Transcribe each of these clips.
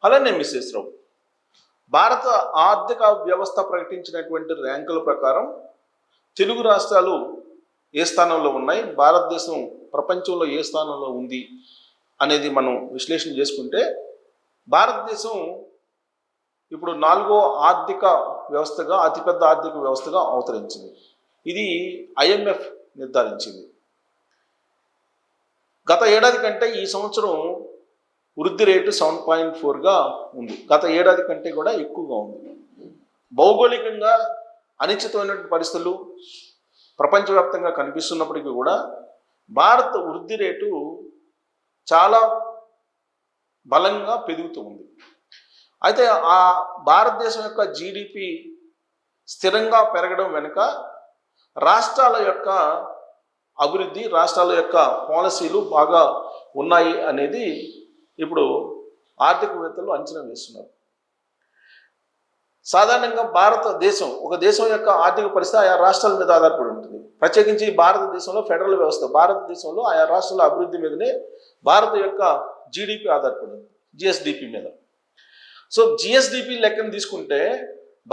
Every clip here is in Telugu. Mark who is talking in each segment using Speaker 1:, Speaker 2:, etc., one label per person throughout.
Speaker 1: అలానే మిస్సెస్ రావు, భారత ఆర్థిక వ్యవస్థ ప్రకటించినటువంటి ర్యాంకుల ప్రకారం తెలుగు రాష్ట్రాలు ఏ స్థానంలో ఉన్నాయి, భారతదేశం ప్రపంచంలో ఏ స్థానంలో ఉంది అనేది మనం విశ్లేషణ చేసుకుంటే భారతదేశం ఇప్పుడు 4వ ఆర్థిక వ్యవస్థగా, అతిపెద్ద ఆర్థిక వ్యవస్థగా అవతరించింది. ఇది IMF నిర్ధారించింది. గత ఏడాది కంటే ఈ సంవత్సరం వృద్ధి రేటు 7.4గా ఉంది. గత ఏడాది కంటే కూడా ఎక్కువగా ఉంది. భౌగోళికంగా అనిశ్చితమైనటువంటి పరిస్థితులు ప్రపంచవ్యాప్తంగా కనిపిస్తున్నప్పటికీ కూడా భారత వృద్ధి రేటు చాలా బలంగా పెరుగుతూ ఉంది. అయితే ఆ భారతదేశం యొక్క GDP స్థిరంగా పెరగడం వెనుక రాష్ట్రాల యొక్క అభివృద్ధి, రాష్ట్రాల యొక్క పాలసీలు బాగా ఉన్నాయి అనేది ఇప్పుడు ఆర్థికవేత్తలు అంచనా వేస్తున్నారు. సాధారణంగా భారతదేశం, ఒక దేశం యొక్క ఆర్థిక పరిస్థితి ఆయా రాష్ట్రాల మీద ఆధారపడి ఉంటుంది. ప్రత్యేకించి భారతదేశంలో ఫెడరల్ వ్యవస్థ, భారతదేశంలో ఆయా రాష్ట్రాల అభివృద్ధి మీదనే భారత యొక్క GDP ఆధారపడి ఉంది, GSDP మీద. సో GSDP లెక్కను తీసుకుంటే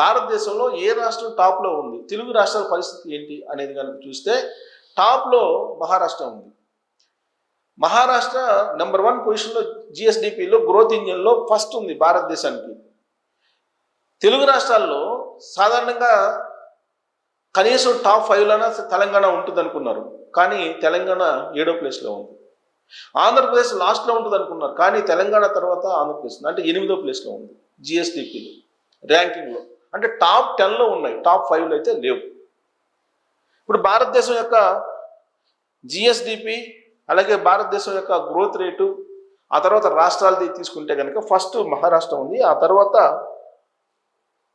Speaker 1: భారతదేశంలో ఏ రాష్ట్రం టాప్లో ఉంది, తెలుగు రాష్ట్రాల పరిస్థితి ఏంటి అనేది కనుక చూస్తే టాప్లో మహారాష్ట్ర ఉంది. మహారాష్ట్ర నెంబర్ 1 పొజిషన్లో GSDPలో గ్రోత్ ఇంజిన్లో ఫస్ట్ ఉంది భారతదేశానికి. తెలుగు రాష్ట్రాల్లో సాధారణంగా కనీసం టాప్ 5లోనే తెలంగాణ ఉంటుంది అనుకున్నారు, కానీ తెలంగాణ 7వ ప్లేస్లో ఉంది. ఆంధ్రప్రదేశ్ లాస్ట్లో ఉంటుంది అనుకున్నారు, కానీ తెలంగాణ తర్వాత ఆంధ్రప్రదేశ్ అంటే 8వ ప్లేస్లో ఉంది GSDPలో ర్యాంకింగ్లో. అంటే టాప్ 10లో ఉన్నాయి, టాప్ 5లో అయితే లేవు. ఇప్పుడు భారతదేశం యొక్క GSDP అలాగే భారతదేశం యొక్క గ్రోత్ రేటు, ఆ తర్వాత రాష్ట్రాలది తీసుకుంటే కనుక ఫస్ట్ మహారాష్ట్ర ఉంది. ఆ తర్వాత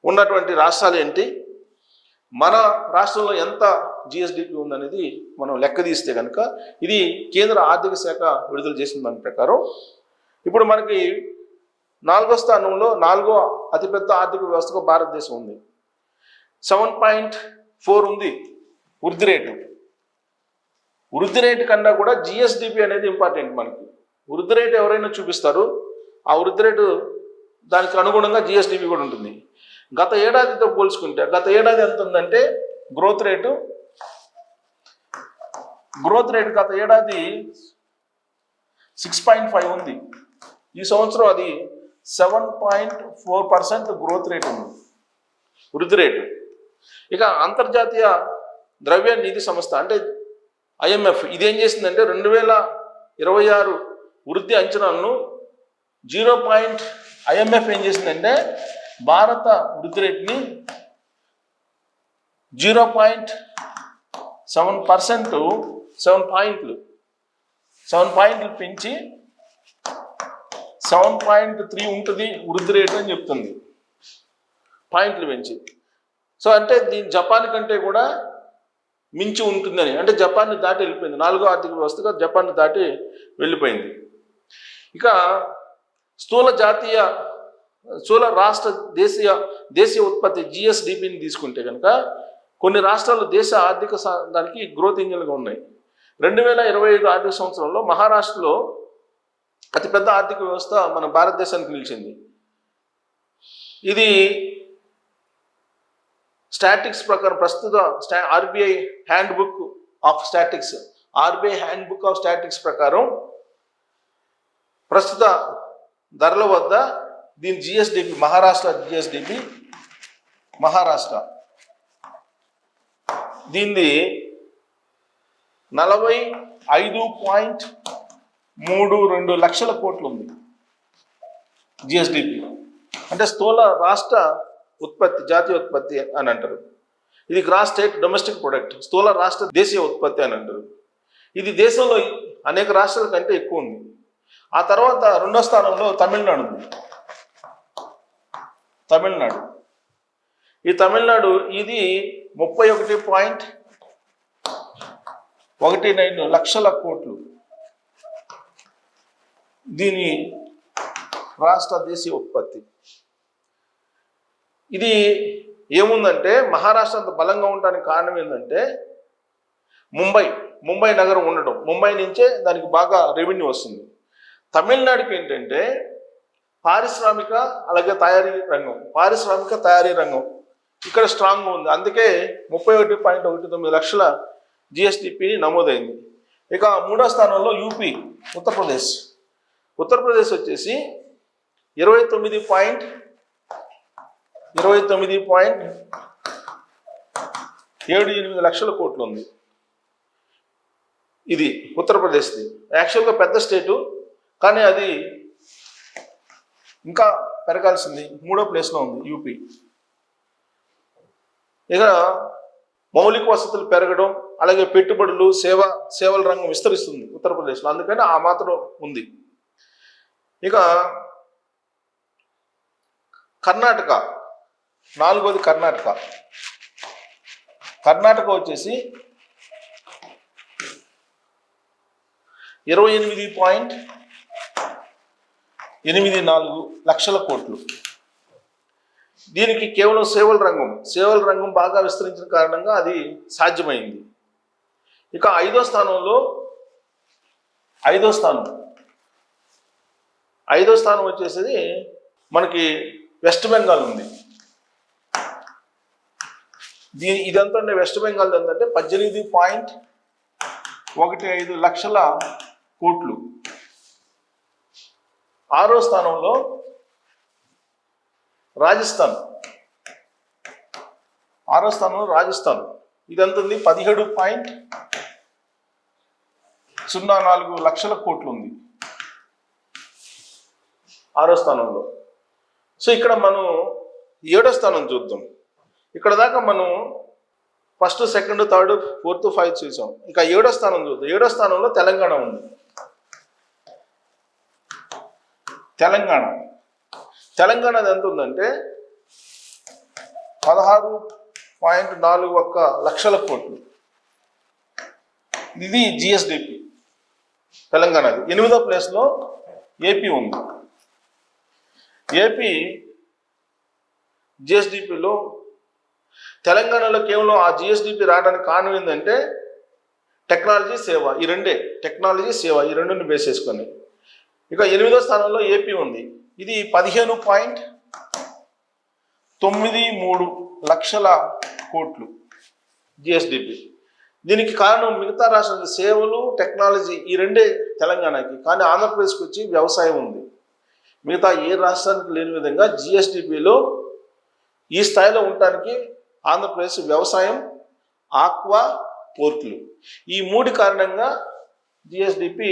Speaker 1: ఉన్నటువంటి రాష్ట్రాలు ఏంటి, మన రాష్ట్రంలో ఎంత GSDP ఉందనేది మనం లెక్క తీస్తే కనుక ఇది కేంద్ర ఆర్థిక శాఖ విడుదల చేసిన దాని ప్రకారం ఇప్పుడు మనకి 4వ స్థానంలో 4వ అతిపెద్ద ఆర్థిక వ్యవస్థగా భారతదేశం ఉంది. 7.4 ఉంది వృద్ధి రేటు. వృద్ధి రేటు కన్నా కూడా GSDP అనేది ఇంపార్టెంట్ మనకి. వృద్ధి రేటు ఎవరైనా చూపిస్తారు, ఆ వృద్ధి రేటు దానికి అనుగుణంగా GSDP కూడా ఉంటుంది. గత ఏడాదితో పోల్చుకుంటే గత ఏడాది ఎంత ఉందంటే గ్రోత్ రేటు గత ఏడాది 6.5 ఉంది. ఈ సంవత్సరం అది 7.4% గ్రోత్ రేట్ ఉంది వృద్ధి రేటు. ఇక అంతర్జాతీయ ద్రవ్య నిధి సంస్థ అంటే IMF ఇదేం చేసిందంటే 2026 వృద్ధి అంచనాలను IMF ఏం చేసిందంటే భారత వృద్ధి రేటుని 0.7%, 7 పాయింట్లు పెంచి 7.3 ఉంటుంది వృద్ధి రేటు అని చెప్తుంది, పాయింట్లు పెంచి. సో అంటే దీని జపాన్ కంటే కూడా మించి ఉంటుందని, అంటే జపాన్ని దాటి వెళ్ళిపోయింది. 4వ ఆర్థిక వ్యవస్థగా జపాన్ని దాటి వెళ్ళిపోయింది. ఇక స్థూల రాష్ట్ర దేశీయ ఉత్పత్తి GSDPని తీసుకుంటే కనుక కొన్ని రాష్ట్రాలు దేశ ఆర్థిక దానికి గ్రోత్ ఇంజిన్లుగా ఉన్నాయి. 2025 ఆర్థిక సంవత్సరంలో మహారాష్ట్రలో అతిపెద్ద ఆర్థిక వ్యవస్థ మన భారతదేశానికి నిలిచింది. ఇది స్టాటిక్స్ ప్రకారం ప్రస్తుత RBI హ్యాండ్బుక్ ఆఫ్ స్టాటిక్స్ ప్రకారం ప్రస్తుత ధరల వద్ద దీని GSDP మహారాష్ట్ర దీన్ని 45.32 లక్షల కోట్లు ఉంది GSDP. అంటే స్థూల రాష్ట్ర ఉత్పత్తి, జాతీయ ఉత్పత్తి అని అంటారు. ఇది గ్రాస్ స్టేట్ డొమెస్టిక్ ప్రొడక్ట్, స్థూల రాష్ట్ర దేశీయ ఉత్పత్తి అని అంటారు. ఇది దేశంలో అనేక రాష్ట్రాల కంటే ఎక్కువ ఉంది. ఆ తర్వాత 2వ స్థానంలో తమిళనాడు ఉంది. తమిళనాడు ఇది 31.19 లక్షల కోట్లు దీని రాష్ట్ర దేశీయ ఉత్పత్తి. ఇది ఏముందంటే మహారాష్ట్ర అంత బలంగా ఉండడానికి కారణం ఏంటంటే ముంబై నగరం ఉండటం, ముంబై నుంచే దానికి బాగా రెవెన్యూ వస్తుంది. తమిళనాడుకి ఏంటంటే పారిశ్రామిక అలాగే తయారీ రంగం ఇక్కడ స్ట్రాంగ్ ఉంది. అందుకే 31.19 లక్షల జిఎస్డిపిని నమోదైంది. ఇక మూడో స్థానంలో యూపీ ఉత్తరప్రదేశ్ వచ్చేసి 29.78 లక్షల కోట్లు ఉంది. ఇది ఉత్తరప్రదేశ్ది. యాక్చువల్గా పెద్ద స్టేటు, కానీ అది ఇంకా పెరగాల్సింది. మూడో ప్లేస్లో ఉంది యూపీ. ఇక మౌలిక వసతులు పెరగడం అలాగే పెట్టుబడులు సేవల రంగం విస్తరిస్తుంది ఉత్తరప్రదేశ్లో, అందుకని ఆ మాత్రం ఉంది. ఇక కర్ణాటక, నాలుగోది కర్ణాటక వచ్చేసి 28.84 లక్షల కోట్లు. దీనికి కేవలం సేవల రంగం బాగా విస్తరించిన కారణంగా అది సాధ్యమైంది. ఇక ఐదో స్థానం వచ్చేసి మనకి వెస్ట్ బెంగాల్ ఉంది. ఇదంతా వెస్ట్ బెంగాల్ ఏంటంటే 18.15 లక్షల కోట్లు. ఆరో స్థానంలో రాజస్థాన్. ఇదంతా 17.04 లక్షల కోట్లు ఉంది ఆరో స్థానంలో. సో ఇక్కడ మనం ఏడో స్థానం చూద్దాం. ఇక్కడ దాకా మనం first, second, third, fourth, fifth చూసాం. ఇక ఏడో స్థానం చూద్దాం. ఏడో స్థానంలో తెలంగాణ ఉంది. తెలంగాణది ఎంత ఉందంటే 16.41 లక్షల కోట్లు. ఇది జిఎస్డిపి తెలంగాణది. 8వ ప్లేస్లో ఏపీ ఉంది. ఏపీ జిఎస్డిపిలో తెలంగాణలో కేవలం ఆ జిఎస్డిపి రావడానికి కారణం ఏంటంటే టెక్నాలజీ సేవ, ఈ రెండుని బేస్ చేసుకొని. ఇక 8వ స్థానంలో ఏపీ ఉంది. ఇది 15.93 లక్షల కోట్లు జిఎస్డిపి. దీనికి కారణం మిగతా రాష్ట్రాల సేవలు, టెక్నాలజీ ఈ రెండే తెలంగాణకి. కానీ ఆంధ్రప్రదేశ్కి వచ్చి వ్యవసాయం ఉంది. మిగతా ఏ రాష్ట్రానికి లేని విధంగా జిఎస్డిపిలో ఈ స్థాయిలో ఉండటానికి ఆంధ్రప్రదేశ్ వ్యవసాయం, ఆక్వా, పోర్టులు ఈ మూడు కారణంగా జిఎస్డిపి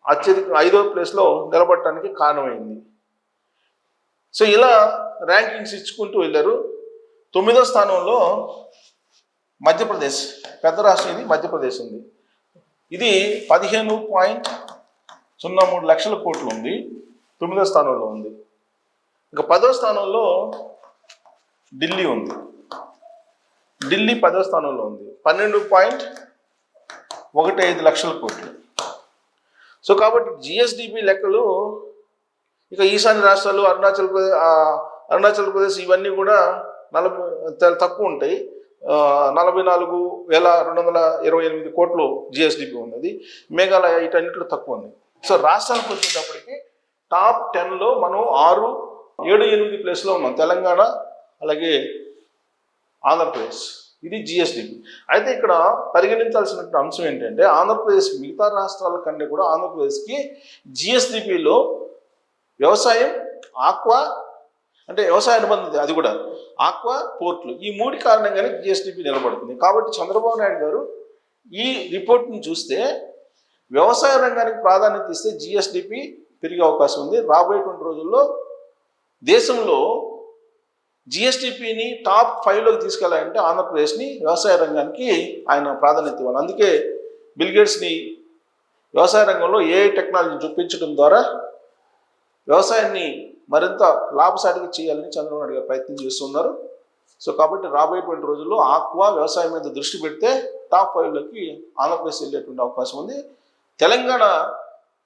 Speaker 1: అత్యధిక 5వ ప్లేస్లో నిలబడటానికి కారణమైంది. సో ఇలా ర్యాంకింగ్స్ ఇచ్చుకుంటూ వెళ్ళారు. 9వ స్థానంలో మధ్యప్రదేశ్, పెద్ద రాష్ట్రం ఇది, మధ్యప్రదేశ్ ఉంది. ఇది 15.03 లక్షల కోట్లు ఉంది. 9వ స్థానంలో ఉంది. ఇక 10వ స్థానంలో ఢిల్లీ ఉంది. ఢిల్లీ 10వ స్థానంలో ఉంది. 12.15 లక్షల కోట్లు. సో కాబట్టి జిఎస్డిపి లెక్కలు ఇక ఈశాన్య రాష్ట్రాలు, అరుణాచల్ ప్రదేశ్ ఇవన్నీ కూడా తక్కువ ఉంటాయి. 44,228 కోట్లు జిఎస్డిపి ఉన్నది. మేఘాలయ ఇటన్నిటిలో తక్కువ ఉంది. సో రాష్ట్రాలకు వచ్చేటప్పటికి టాప్ 10లో మనం 6, 7, 8 ప్లేస్లో ఉన్నాం. తెలంగాణ అలాగే ఆంధ్రప్రదేశ్. ఇది జిఎస్డిపి. అయితే ఇక్కడ పరిగణించాల్సిన అంశం ఏంటంటే ఆంధ్రప్రదేశ్ మిగతా రాష్ట్రాల కంటే కూడా ఆంధ్రప్రదేశ్కి జిఎస్డిపిలో వ్యవసాయం, ఆక్వా అంటే వ్యవసాయ అనుబంధం, అది కూడా ఆక్వా, పోర్ట్లు ఈ మూడు కారణంగానే జిఎస్డిపి నిలబడుతుంది. కాబట్టి చంద్రబాబు నాయుడు గారు ఈ రిపోర్ట్ని చూస్తే వ్యవసాయ రంగానికి ప్రాధాన్యత ఇస్తే జిఎస్డిపి పెరిగే అవకాశం ఉంది. రాబోయేటువంటి రోజుల్లో దేశంలో జిఎస్డిపిని టాప్ 5లోకి తీసుకెళ్లాలంటే ఆంధ్రప్రదేశ్ని వ్యవసాయ రంగానికి ఆయన ప్రాధాన్యత ఇవ్వాలి. అందుకే బిల్ గేట్స్ని వ్యవసాయ రంగంలో ఏఐ టెక్నాలజీ చూపించడం ద్వారా వ్యవసాయాన్ని మరింత లాభసాటిగా చేయాలని చంద్రబాబు నాయుడు గారు ప్రయత్నం చేస్తున్నారు. సో కాబట్టి రాబోయేటువంటి రోజుల్లో ఆక్వా, వ్యవసాయం మీద దృష్టి పెడితే టాప్ 5లోకి ఆంధ్రప్రదేశ్ వెళ్ళేటువంటి అవకాశం ఉంది. తెలంగాణ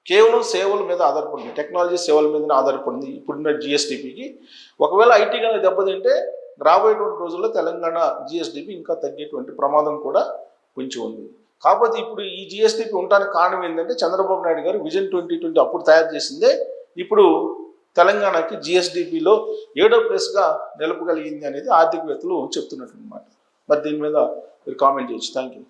Speaker 1: కేవలం సేవల మీద ఆధారపడింది, టెక్నాలజీ సేవల మీదనే ఆధారపడింది ఇప్పుడున్న జిఎస్డిపికి. ఒకవేళ ఐటీ కనుక దెబ్బతింటే రాబోయేటువంటి రోజుల్లో తెలంగాణ జిఎస్డిపి ఇంకా తగ్గేటువంటి ప్రమాదం కూడా పొంచి ఉంది. కాకపోతే ఇప్పుడు ఈ జిఎస్డిపి ఉండడానికి కారణం ఏంటంటే చంద్రబాబు నాయుడు గారు విజన్ 2020 అప్పుడు తయారు చేసిందే ఇప్పుడు తెలంగాణకి జిఎస్డిపిలో 7వ ప్లేస్గా నిలపగలిగింది అనేది ఆర్థికవేత్తలు చెప్తున్నట్టు అనమాట. మరి దీని మీద మీరు కామెంట్ చేయొచ్చు. Thank you.